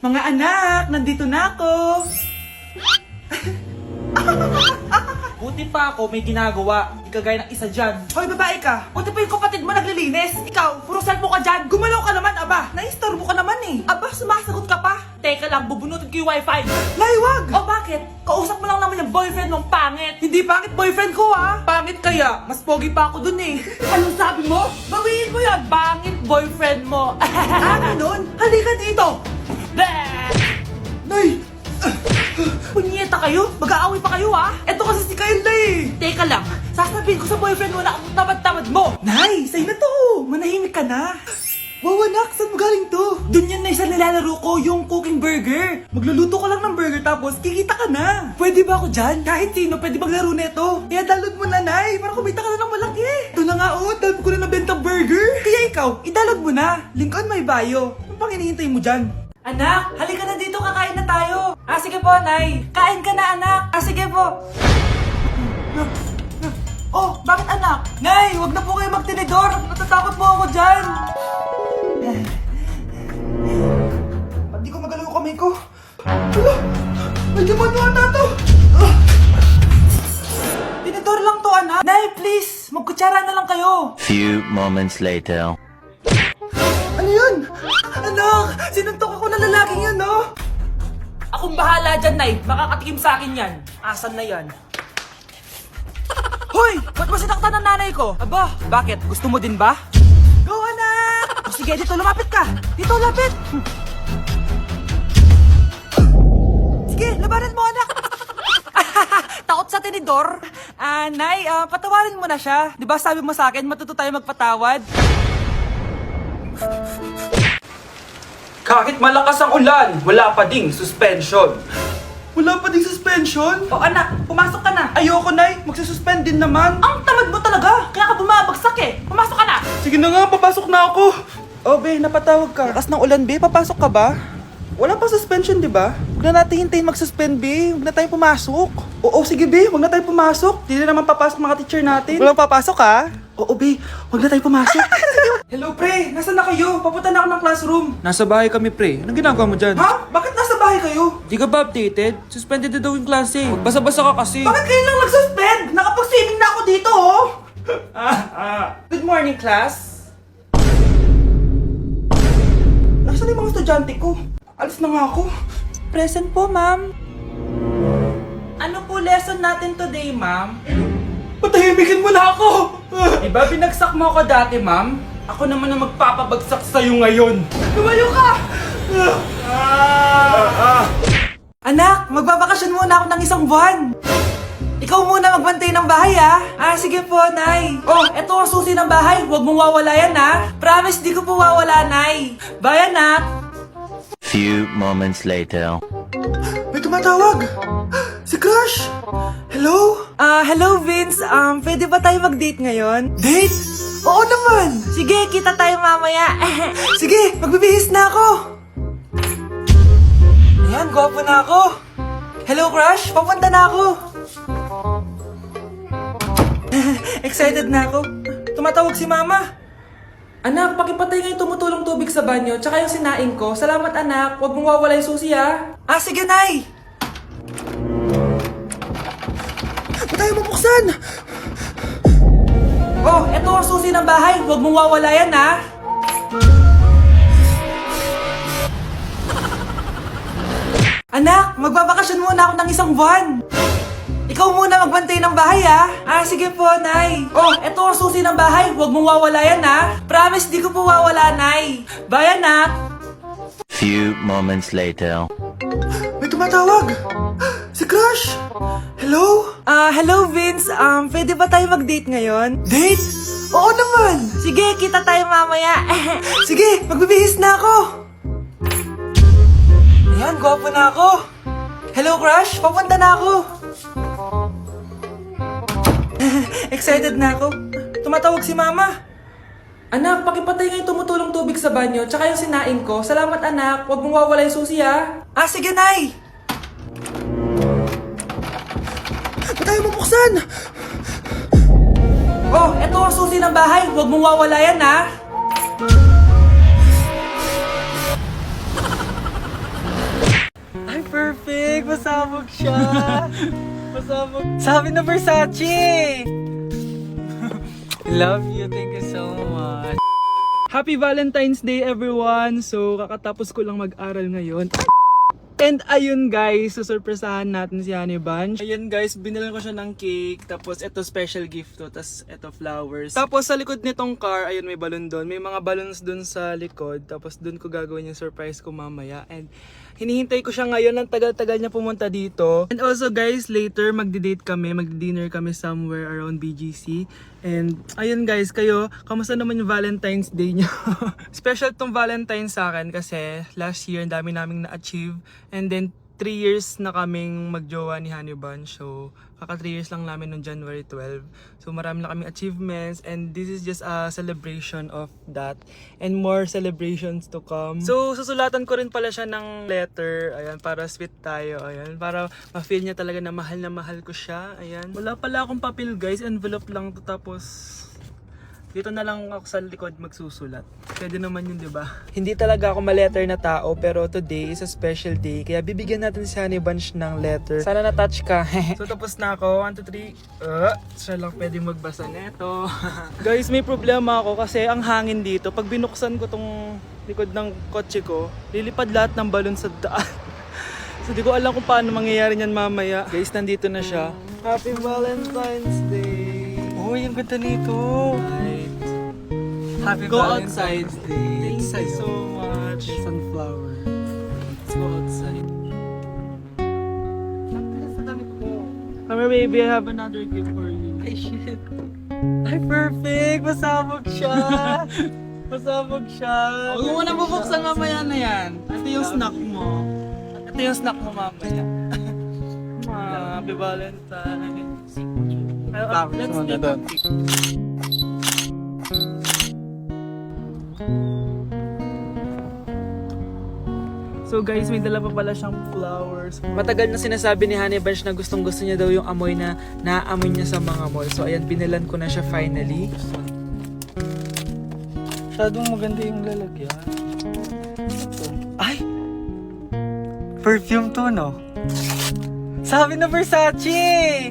Mga anak, nandito na ako. Buti pa ako may ginagawa. Di kagaya ng isa dyan. Hoy, babae ka. Buti pa yung kapatid mo naglilinis. Ikaw, puro cellphone ka dyan. Gumalaw ka naman, aba. Naistorbo ka naman eh. Aba, sumasagot ka pa. Teka lang, bubunutin ko yung wifi. Laywag. O bakit? Kausap mo lang naman yung boyfriend mong pangit. Hindi pangit boyfriend ko ah. Pangit kaya. Mas pogi pa ako dun eh. Anong sabi mo? Bawiin mo yan. Pangit boyfriend mo. Ganun? Halika dito. Nay! Punyeta kayo? Mag-aaway pa kayo ha? Eto kasi si Kyle na eh. Teka lang, sasabihin ko sa boyfriend mo na ang tamad-tamad mo. Nay, sa'yo na to. Manahimik ka na. Wow, anak, saan mo galing to? Dun yan na isa nilalaro ko, yung cooking burger. Magluluto ka lang ng burger tapos kikita ka na. Pwede ba ako dyan? Kahit sino pwede maglaro nito. Kaya download mo na, Nay, para kumita ka na ng malaki. Ito na nga, oh, dami ko na nabentang burger. Kaya ikaw, i-download mo na. Link on my bio. Ano pang hinihintay mo dyan? Anak, halika na dito, kakain na tayo. Sige po, Nay. Kain ka na, anak. Sige po. Oh, bakit anak? Nay, wag na po kayo magtinidor. Natatakot po ako dyan. Ba't di ko magalaw yung kamay ko? Hala, may demonyo ata to. Tinidor lang to, anak. Nay, please, magkutsara na lang kayo. Few moments later. Ano yun? Anak, sinuntok ako na lalaking yun, no? Akong bahala dyan, Nay. Makakatikim sa akin yan. Asan na yan? Hoy! Ba't mo sinaktan ng nanay ko? Aba, bakit? Gusto mo din ba? Go, anak! O sige, dito lumapit ka. Dito, lapit. Sige, labanan mo, anak. Takot sa tinidor? Nay, patawarin mo na siya. Di ba sabi mo sa akin, matuto tayo magpatawad? Kahit malakas ang ulan, wala pa ding suspension. Wala pa ding suspension? O anak, pumasok ka na. Ayoko, Nay. Magsususpend din naman. Ang tamad mo talaga. Kaya ka bumabagsak eh. Pumasok ka na. Sige na nga, papasok na ako. Oh, be, napatawag ka. Lakas ng ulan, be. Papasok ka ba? Wala pa suspension, di ba? Huwag na natin hintayin mag-suspend, be. Huwag na tayo pumasok. Oo, sige, be. Huwag na tayo pumasok. Hindi na naman papasok mga teacher natin. Walang papasok, ha? Oo, be. Huwag na tayo pumasok. Hello, pre. Nasaan na kayo? Papunta na ako ng classroom. Nasa bahay kami, pre. Anong ginagawa mo dyan? Ha? Bakit nasa bahay kayo? Di ka ba updated? Suspended na daw yung klase. Basa-basa ka kasi. Bakit kayo lang nag-suspend? Nakapag-swimming na ako dito, oh. Good morning, class. Nasaan yung mga estudyante ko? Alis na nga ako. Present po, ma'am. Ano po lesson natin today, ma'am? Patahimikin mo na ako! Diba binagsak mo ako dati, ma'am? Ako naman ang magpapabagsak sa'yo ngayon. Lumayo ka! Anak, magbabakasyon muna ako ng isang buwan. Ikaw muna magbantay ng bahay, ha? Sige po, Nay. Oh, eto ang susi ng bahay. Huwag mong wawala yan, ha? Promise, di ko po wawala, Nay. Bye, anak. Few moments later. May tumatawag. Si Crush. Hello? Hello, Vince. Pwede ba tayo mag-date ngayon? Date? Oo naman. Sige, kita tayo mamaya. Sige, magbibihis na ako. Ayan, gwapo na ako. Hello, Crush. Papunta na ako. Excited na ako. Tumatawag si Mama. Anak, pakipatay nga yung tumutulong tubig sa banyo, tsaka yung sinaing ko. Salamat, anak. Huwag mong wawala yung susi, ha? Sige, Nay. Ba't tayo mabuksan? Oh, eto ang susi ng bahay. Huwag mong wawala yan, ha? Anak, magbabakasyon muna ako ng isang buwan. Ikaw muna magbantay ng bahay, ha? Sige po, Nay. Oh, eto ang susi ng bahay. Huwag mong wawala yan, ha? Promise, di ko po wawala, Nay. Bye, anak. Few moments later. May tumatawag. Si Crush. Hello? Hello, Vince. Pwede ba tayo mag-date ngayon? Date? Oo naman. Sige, kita tayo mamaya. Sige, magbibihis na ako. Ayan, gwapo na ako. Hello, Crush. Papunta na ako. Excited na ako. Tumatawag si Mama. Anak, pakipatay nga yung tumutulong tubig sa banyo, tsaka yung sinaing ko. Salamat, anak. Huwag mong wawala yung susi, ha? Sige, Nay. Ba't tayo mabuksan? Oh, eto ang susi ng bahay. Huwag mong wawala yan, ha? perfect! Pasabog siya! Pasabog. Sabi na Versace! Love you. Thank you so much. Happy Valentine's Day everyone! So kakatapos ko lang mag-aral ngayon. And ayun guys, susurpresahan natin si Honey Bunch. Ayun guys, binilan ko siya ng cake. Tapos ito special gift to. Tapos ito flowers. Tapos sa likod nitong car, ayun may balon doon. May mga balloons doon sa likod. Tapos doon ko gagawin yung surprise ko mamaya. And hinihintay ko siya ngayon. Ang tagal-tagal niya pumunta dito. And also guys, later magdi-date kami. Magdi-dinner kami somewhere around BGC. And ayun guys, kayo, kamusta naman yung Valentine's Day niyo? Special tong Valentine's sa akin kasi last year ang dami naming na-achieve. And then 3 years na kaming magjowa ni Honey Bunch. So kaka 3 years lang namin noong January 12. So marami na kaming achievements and this is just a celebration of that. And more celebrations to come. So susulatan ko rin pala siya ng letter. Ayan, para sweet tayo. Ayan, para ma-feel niya talaga na mahal ko siya. Ayan. Wala pala akong papel guys. Envelope lang to, tapos dito na lang ako sa likod magsusulat. Pwede naman yun, di ba? Hindi talaga ako ma-letter na tao, pero today is a special day. Kaya bibigyan natin si Honey Bunch ng letter. Sana na-touch ka. So tapos na ako. 1, 2, 3. Siya lang pwede magbasa neto. Guys, may problema ako kasi ang hangin dito. Pag binuksan ko tong likod ng kotse ko, lilipad lahat ng balon sa daan. So di ko alam kung paano mangyayari niyan mamaya. Guys, nandito na siya. Happy Valentine's Day! Uy, ang ganda nito. Happy Go Valentine's Day. Thank you so much. Sunflower. Let's go outside. Come here, baby. I have another gift for you. Ay, shit. Ay, perfect! Pasabog siya! Pasabog siya! Huwag mo na bubuksan mamaya na yan. Ito yung snack mo. Ito yung snack mo mamaya. Happy Valentine's. Let's take a pic. So guys, may dala pa pala siyang flowers. Matagal na sinasabi ni Honey Bunch na gustong gusto niya daw yung amoy na naaamoy niya sa mga mall. So ayan, binilan ko na siya finally. Masyadong maganda yung lalagyan. Ay! Perfume to, no? Sabi na Versace!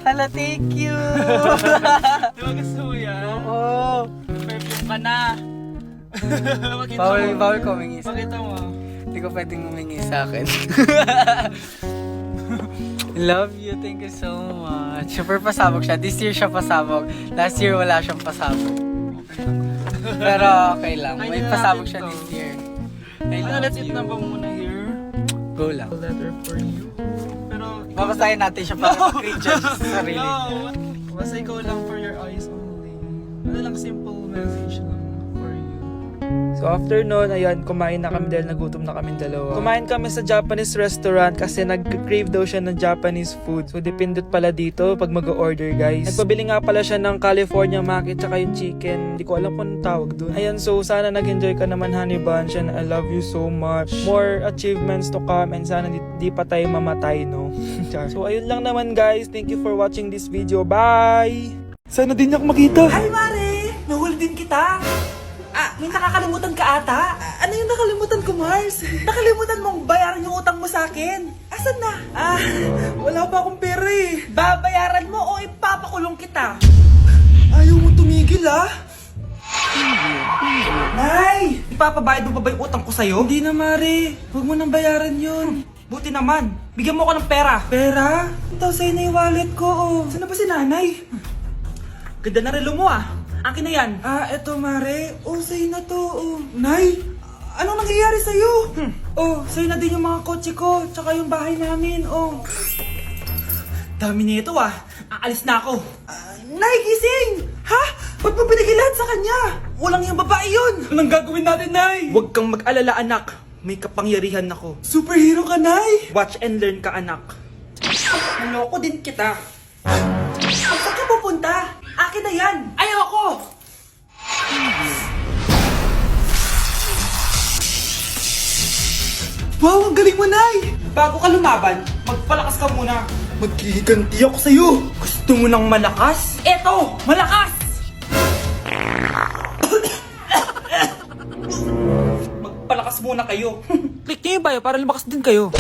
Hala, thank you! Di ba gusto mo yan? Oo! Perfume ka na. Pakita Bawal ko humingi sa Pakita mo. Hindi ko pwedeng humingi sa akin. Love you, thank you so much. Super pasabog siya. This year siya pasabog. Last year wala siyang pasabog. Pero okay lang. May pasabog siya this year. I love Let's eat you. na ba muna here? Go lang. A letter for you. Pero Babasahin natin siya para mag-recharge sa sarili. No! Basta ikaw lang for your eyes only. Ano lang, simple message lang for you. So after nun, ayan, kumain na kami dahil nagutom na kami dalawa. Kumain kami sa Japanese restaurant kasi nag-crave daw siya ng Japanese food. So dependent pala dito pag mag-order guys. Nagpabili nga pala siya ng California Maki tsaka yung chicken. Hindi ko alam kung anong tawag dun. Ayan, so sana nag-enjoy ka naman Honey Bunch and I love you so much. More achievements to come and sana di pa tayo mamatay, no? So ayun lang naman guys. Thank you for watching this video. Bye! Sana din niya ako makita. Ay, Mare! Nahuli din kita! May nakakalimutan ka ata? Ano yung nakalimutan ko, Mars? Nakalimutan mong bayaran yung utang mo sa akin. Asan na? Wala pa akong pera eh. Babayaran mo o ipapakulong kita? Ayaw mo tumigil ah. Nay! Ipapabayad mo pa ba yung utang ko sa'yo? Hindi na Mare. Huwag mo nang bayaran yun. Buti naman. Bigyan mo ako ng pera. Pera? Ito sa'yo na yung wallet ko oh. Saan na ba si nanay? Ganda na relo mo ah. Akin na yan. Eto Mare. Oh, sa'yo na to oh. Nay, anong nangyayari sa'yo? Oh, sa'yo na din yung mga kotse ko. Tsaka yung bahay namin oh. Dami nito ah. Aalis na ako. Nay, gising! Ha? Ba't mo binigay lahat sa kanya? Walang yung babae yun. Anong gagawin natin, Nay? Huwag kang mag-alala anak. May kapangyarihan ako. Superhero ka, Nay! Watch and learn ka anak. Naloko din kita. Saan ka pupunta? Akin na yan. Ayoko. Wow, ang galing mo, Nay! Bago ka lumaban, magpalakas ka muna. Maghihiganti ako sa'yo! Gusto mo ng malakas? Eto, malakas! Magpalakas muna kayo. Click niyo yung bio para lumakas din kayo.